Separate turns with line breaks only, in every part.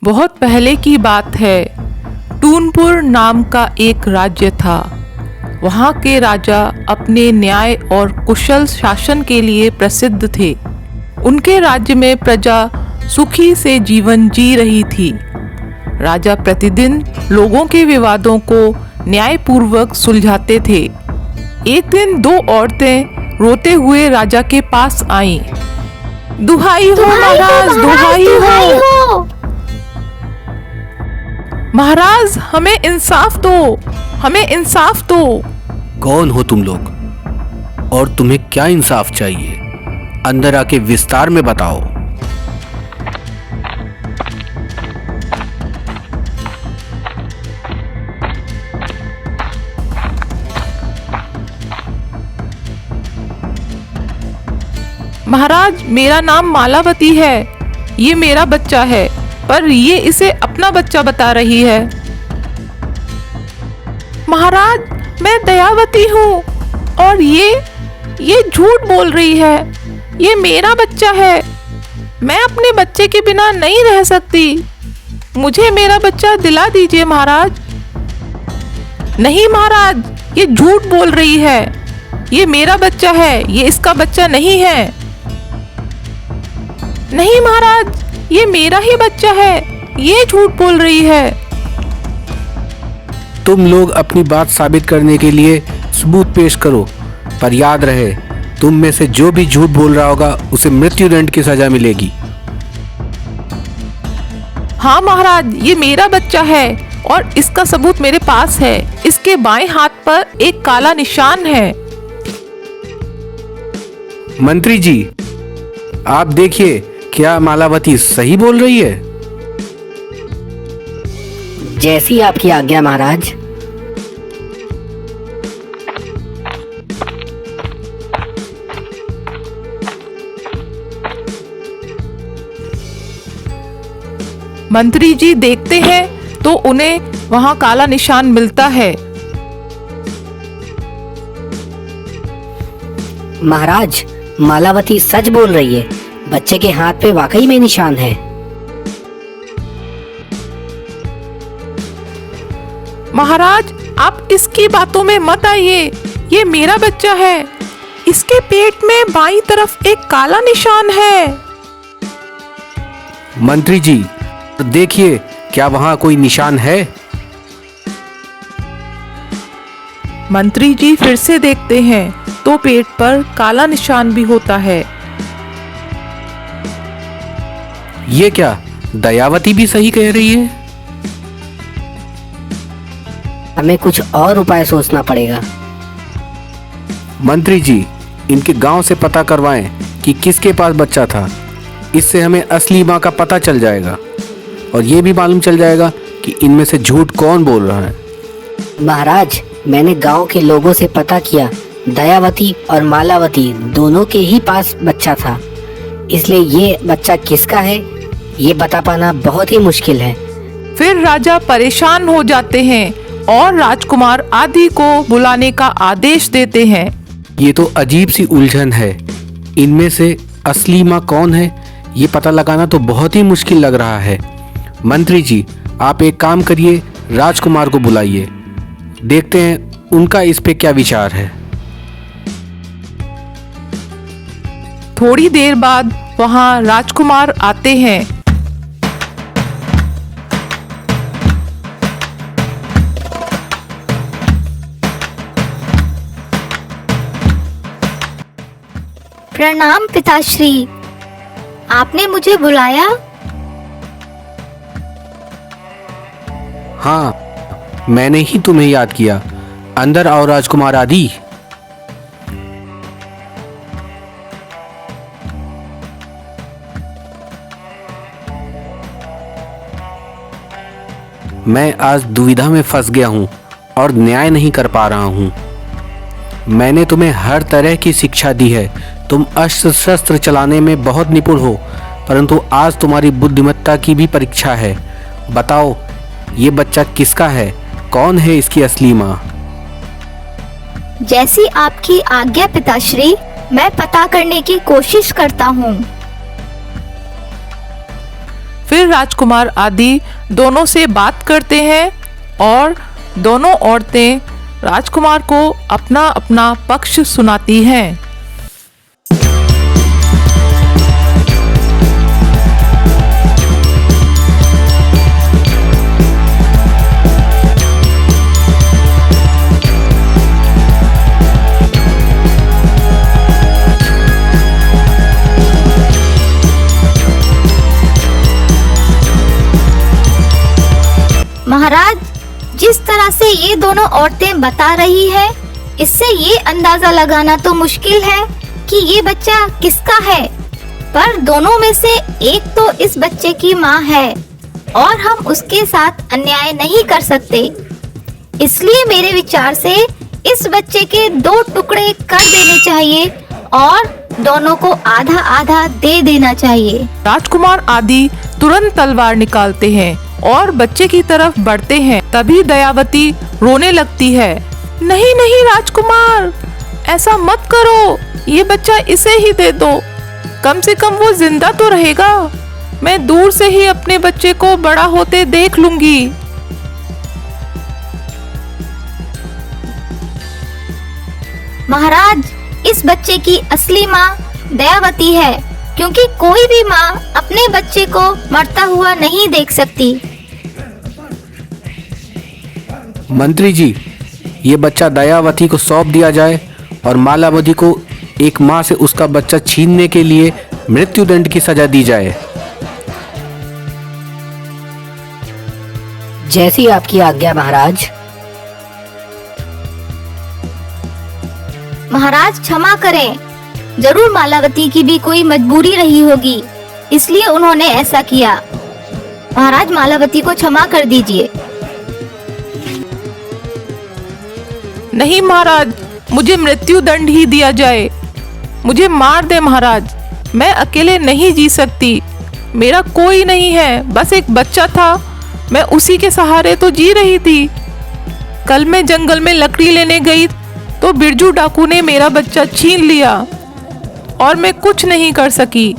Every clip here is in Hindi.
बहुत पहले की बात है। टूनपुर नाम का एक राज्य था। वहाँ के राजा अपने न्याय और कुशल शासन के लिए प्रसिद्ध थे। उनके राज्य में प्रजा सुखी से जीवन जी रही थी। राजा प्रतिदिन लोगों के विवादों को न्यायपूर्वक सुलझाते थे। एक दिन दो औरतें रोते हुए राजा के पास आईं। दुहाई हो महाराज, दुहाई हो महाराज, हमें इंसाफ दो, हमें इंसाफ दो।
कौन हो तुम लोग और तुम्हें क्या इंसाफ चाहिए? अंदर आके विस्तार में बताओ।
महाराज, मेरा नाम मालावती है। ये मेरा बच्चा है, पर ये इसे अपना बच्चा बता रही है। महाराज, मैं दयावती हूँ और ये झूठ बोल रही है। ये मेरा बच्चा है। मैं अपने बच्चे के बिना नहीं रह सकती। मुझे मेरा बच्चा दिला दीजिए महाराज। नहीं महाराज, ये झूठ बोल रही है। ये मेरा बच्चा है, ये इसका बच्चा नहीं है। नहीं महाराज, ये मेरा ही बच्चा है। ये झूठ बोल रही है।
तुम लोग अपनी बात साबित करने के लिए सबूत पेश करो, पर याद रहे, तुम में से जो भी झूठ बोल रहा होगा उसे मृत्युदंड की सजा मिलेगी।
हाँ महाराज, ये मेरा बच्चा है और इसका सबूत मेरे पास है। इसके बाएं हाथ पर एक काला निशान है।
मंत्री जी, आप देखिए, क्या मालावती सही बोल रही है?
जैसी आपकी आज्ञा महाराज।
मंत्री जी देखते हैं तो उन्हें वहां काला निशान मिलता है।
महाराज, मालावती सच बोल रही है। बच्चे के हाथ पे वाकई में निशान है।
महाराज, आप इसकी बातों में मत आइए। ये मेरा बच्चा है। इसके पेट में बाईं तरफ एक काला निशान है।
मंत्री जी, देखिए, क्या वहां कोई निशान है?
मंत्री जी फिर से देखते हैं तो पेट पर काला निशान भी होता है।
ये क्या दयावती भी सही कह रही है?
हमें कुछ और उपाय सोचना पड़ेगा।
मंत्री जी, इनके गांव से पता करवाएं कि किसके पास बच्चा था। इससे हमें असली माँ का पता चल जाएगा और ये भी मालूम चल जाएगा कि इनमें से झूठ कौन बोल रहा है।
महाराज, मैंने गांव के लोगों से पता किया। दयावती और मालावती दोनों के ही पास बच्चा था। इसलिए ये बच्चा किसका है, ये बता पाना बहुत ही मुश्किल है।
फिर राजा परेशान हो जाते हैं और राजकुमार आदि को बुलाने का आदेश देते हैं।
ये तो अजीब सी उलझन है। इनमें से असली माँ कौन है, ये पता लगाना तो बहुत ही मुश्किल लग रहा है। मंत्री जी, आप एक काम करिए, राजकुमार को बुलाइए। देखते हैं उनका इस पे क्या विचार है।
थोड़ी देर बाद वहां राजकुमार आते हैं।
प्रणाम पिताश्री, आपने मुझे बुलाया?
हाँ, मैंने ही तुम्हें याद किया। अंदर आओ राजकुमार आदि। मैं आज दुविधा में फंस गया हूँ और न्याय नहीं कर पा रहा हूँ। मैंने तुम्हें हर तरह की शिक्षा दी है। तुम अस्त्र शस्त्र चलाने में बहुत निपुण हो, परंतु आज तुम्हारी बुद्धिमत्ता की भी परीक्षा है। बताओ, ये बच्चा किसका है? कौन है इसकी असली माँ?
जैसी आपकी आज्ञा पिताश्री, मैं पता करने की कोशिश करता हूँ।
फिर राजकुमार आदि दोनों से बात करते हैं और दोनों औरतें राजकुमार को अपना अपना पक्ष सुनाती हैं।
महाराज, जिस तरह से ये दोनों औरतें बता रही है, इससे ये अंदाजा लगाना तो मुश्किल है कि ये बच्चा किसका है। पर दोनों में से एक तो इस बच्चे की माँ है और हम उसके साथ अन्याय नहीं कर सकते। इसलिए मेरे विचार से इस बच्चे के 2 टुकड़े कर देने चाहिए और दोनों को आधा आधा दे देना चाहिए।
राजकुमार आदि तुरंत तलवार निकालते हैं और बच्चे की तरफ बढ़ते हैं। तभी दयावती रोने लगती है। नहीं नहीं राजकुमार, ऐसा मत करो, ये बच्चा इसे ही दे दो, कम से कम वो जिंदा तो रहेगा। मैं दूर से ही अपने बच्चे को बड़ा होते देख लूंगी।
महाराज, इस बच्चे की असली माँ दयावती है, क्योंकि कोई भी माँ अपने बच्चे को मरता हुआ नहीं देख सकती।
मंत्री जी, ये बच्चा दयावती को सौंप दिया जाए और मालावती को एक माँ से उसका बच्चा छीनने के लिए मृत्युदंड की सजा दी जाए।
जैसी आपकी आज्ञा महाराज।
महाराज क्षमा करें, जरूर मालावती की भी कोई मजबूरी रही होगी, इसलिए उन्होंने ऐसा किया। महाराज, मालावती को क्षमा कर दीजिए।
नहीं महाराज, मुझे मृत्यु दंड ही दिया जाए। मुझे मार दे महाराज, मैं अकेले नहीं जी सकती। मेरा कोई नहीं है, बस एक बच्चा था, मैं उसी के सहारे तो जी रही थी। कल मैं जंगल में लकड़ी लेने गई तो बिरजू डाकू ने मेरा बच्चा छीन लिया और मैं कुछ नहीं कर सकी।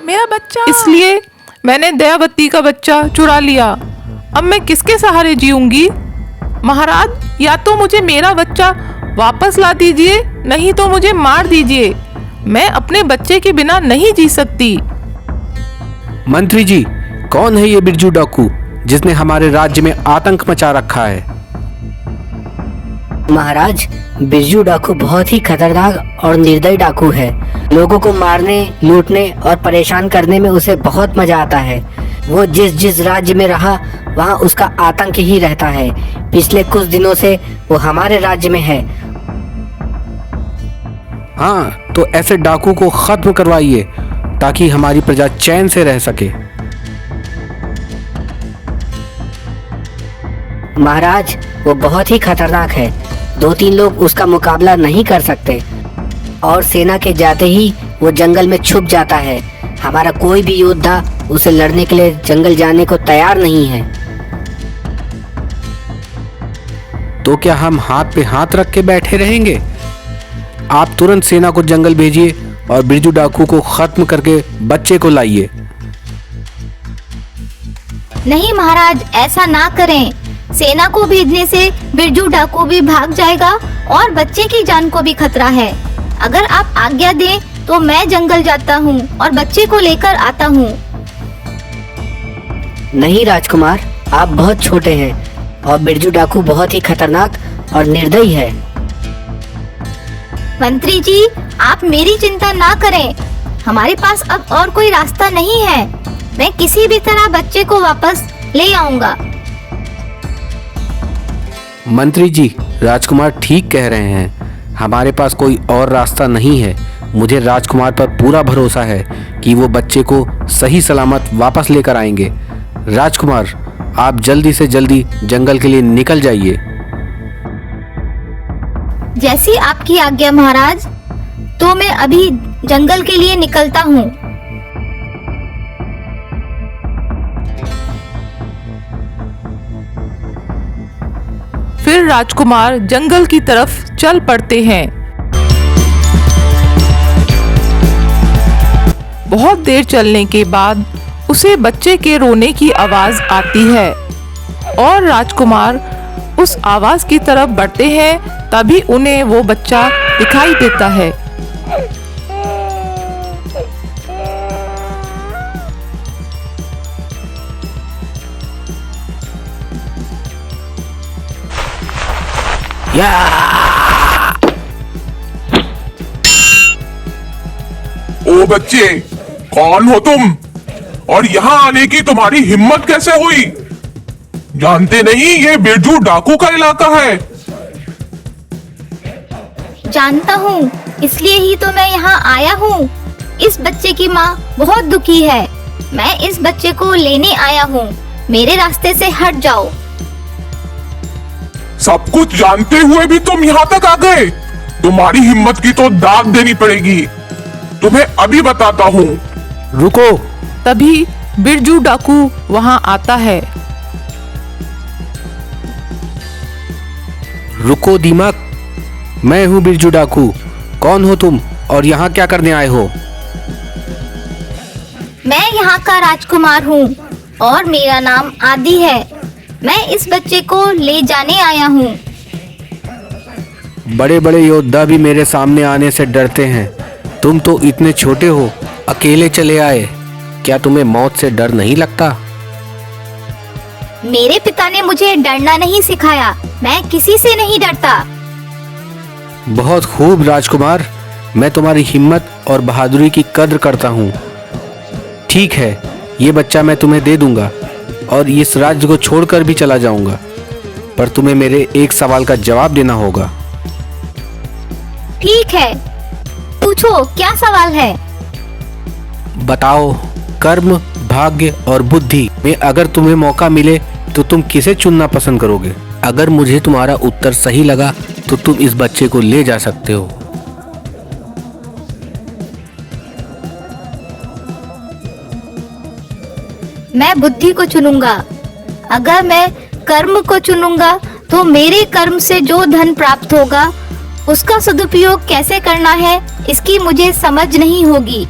मेरा बच्चा। इसलिए मैंने दयावती का बच्चा चुरा लिया। अब मैं किसके सहारे जीऊंगी? महाराज, या तो मुझे मेरा बच्चा वापस ला दीजिए, नहीं तो मुझे मार दीजिए। मैं अपने बच्चे के बिना नहीं जी सकती।
मंत्री जी, कौन है ये बिरजू डाकू जिसने हमारे राज्य में आतंक मचा रखा है?
महाराज, बिरजू डाकू बहुत ही खतरनाक और निर्दयी डाकू है। लोगों को मारने, लूटने और परेशान करने में उसे बहुत मजा आता है। वो जिस जिस राज्य में रहा वहाँ उसका आतंक ही रहता है। पिछले कुछ दिनों से वो हमारे राज्य में है।
हाँ, तो ऐसे डाकू को खत्म करवाइए ताकि हमारी प्रजा चैन से रह सके।
महाराज, वो बहुत ही खतरनाक है। 2-3 लोग उसका मुकाबला नहीं कर सकते और सेना के जाते ही वो जंगल में छुप जाता है। हमारा कोई भी योद्धा उसे लड़ने के लिए जंगल जाने को तैयार नहीं है।
तो क्या हम हाथ पे हाथ रख के बैठे रहेंगे? आप तुरंत सेना को जंगल भेजिए और बिरजू डाकू को खत्म करके बच्चे को लाइए।
नहीं महाराज, ऐसा ना करें। सेना को भेजने से बिरजू डाकू भी भाग जाएगा और बच्चे की जान को भी खतरा है। अगर आप आज्ञा दें तो मैं जंगल जाता हूँ और बच्चे को लेकर आता हूँ।
नहीं राजकुमार, आप बहुत छोटे हैं और बिरजू डाकू बहुत ही खतरनाक और निर्दयी है।
मंत्री जी, आप मेरी चिंता ना करें। हमारे पास अब और कोई रास्ता नहीं है। मैं किसी भी तरह बच्चे को वापस ले आऊंगा।
मंत्री जी, राजकुमार ठीक कह रहे हैं। हमारे पास कोई और रास्ता नहीं है। मुझे राजकुमार पर पूरा भरोसा है कि वो बच्चे को सही सलामत वापस लेकर आएंगे। राजकुमार, आप जल्दी से जल्दी जंगल के लिए निकल जाइए।
जैसी आपकी आज्ञा महाराज। तो मैं अभी जंगल के लिए निकलता हूँ।
फिर राजकुमार जंगल की तरफ चल पड़ते हैं। बहुत देर चलने के बाद उसे बच्चे के रोने की आवाज आती है और राजकुमार उस आवाज की तरफ बढ़ते हैं। तभी उन्हें वो बच्चा दिखाई देता है।
ओ बच्चे, कौन हो तुम और यहाँ आने की तुम्हारी हिम्मत कैसे हुई? जानते नहीं ये बिरजू डाकू का इलाका है।
जानता हूँ, इसलिए ही तो मैं यहाँ आया हूँ। इस बच्चे की माँ बहुत दुखी है। मैं इस बच्चे को लेने आया हूँ। मेरे रास्ते से हट जाओ।
सब कुछ जानते हुए भी तुम यहाँ तक आ गए? तुम्हारी हिम्मत की तो दाद देनी पड़ेगी। तुम्हें अभी बताता हूँ।
रुको।
तभी बिरजू डाकू वहां आता है।
रुको दीमक, मैं हूँ बिरजू डाकू। कौन हो तुम और यहाँ क्या करने आए हो?
मैं यहाँ का राजकुमार हूँ और मेरा नाम आदि है। मैं इस बच्चे को ले जाने आया हूँ।
बड़े बड़े योद्धा भी मेरे सामने आने से डरते हैं। तुम तो इतने छोटे हो, अकेले चले आए। क्या तुम्हें मौत से डर नहीं लगता?
मेरे पिता ने मुझे डरना नहीं सिखाया। मैं किसी से नहीं डरता।
बहुत खूब राजकुमार, मैं तुम्हारी हिम्मत और बहादुरी की कद्र करता हूँ। ठीक है, ये बच्चा मैं तुम्हें दे दूंगा और इस राज्य को छोड़कर भी चला जाऊंगा, पर तुम्हें मेरे एक सवाल का जवाब देना होगा।
ठीक है, पूछो, क्या सवाल है?
बताओ, कर्म, भाग्य और बुद्धि में अगर तुम्हें मौका मिले तो तुम किसे चुनना पसंद करोगे? अगर मुझे तुम्हारा उत्तर सही लगा तो तुम इस बच्चे को ले जा सकते हो।
मैं बुद्धि को चुनूंगा। अगर मैं कर्म को चुनूंगा तो मेरे कर्म से जो धन प्राप्त होगा उसका सदुपयोग कैसे करना है इसकी मुझे समझ नहीं होगी।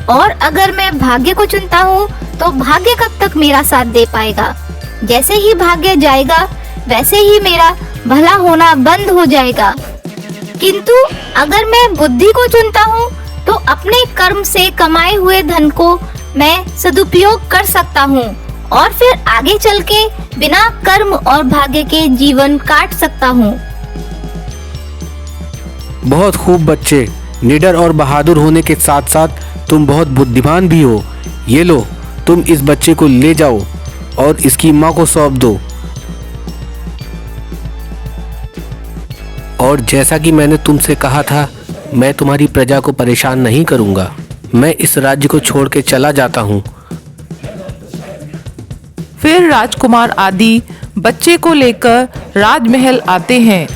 और अगर मैं भाग्य को चुनता हूँ तो भाग्य कब तक मेरा साथ दे पाएगा? जैसे ही भाग्य जाएगा वैसे ही मेरा भला होना बंद हो जाएगा। किंतु अगर मैं बुद्धि को चुनता हूँ तो अपने कर्म से कमाए हुए धन को मैं सदुपयोग कर सकता हूँ और फिर आगे चल के बिना कर्म और भाग्य के जीवन काट सकता हूँ।
बहुत खूब बच्चे, निडर और बहादुर होने के साथ साथ तुम बहुत बुद्धिमान भी हो। ये लो, तुम इस बच्चे को ले जाओ और इसकी माँ को सौंप दो। और जैसा कि मैंने तुमसे कहा था, मैं तुम्हारी प्रजा को परेशान नहीं करूंगा। मैं इस राज्य को छोड़ के चला जाता हूँ।
फिर राजकुमार आदि बच्चे को लेकर राजमहल आते हैं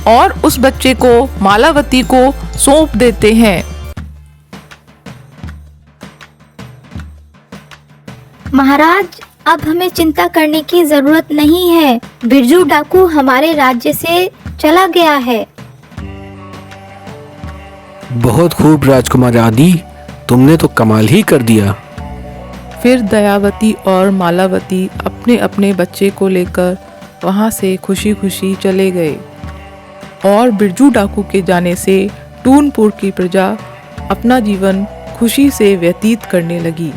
और उस बच्चे को मालावती को सौंप देते हैं।
महाराज, अब हमें चिंता करने की जरूरत नहीं है। बिरजू डाकू हमारे राज्य से चला गया है।
बहुत खूब राजकुमार आदि, तुमने तो कमाल ही कर दिया।
फिर दयावती और मालावती अपने अपने बच्चे को लेकर वहां से खुशी खुशी चले गए और बिरजू डाकू के जाने से टूनपुर की प्रजा अपना जीवन खुशी से व्यतीत करने लगी।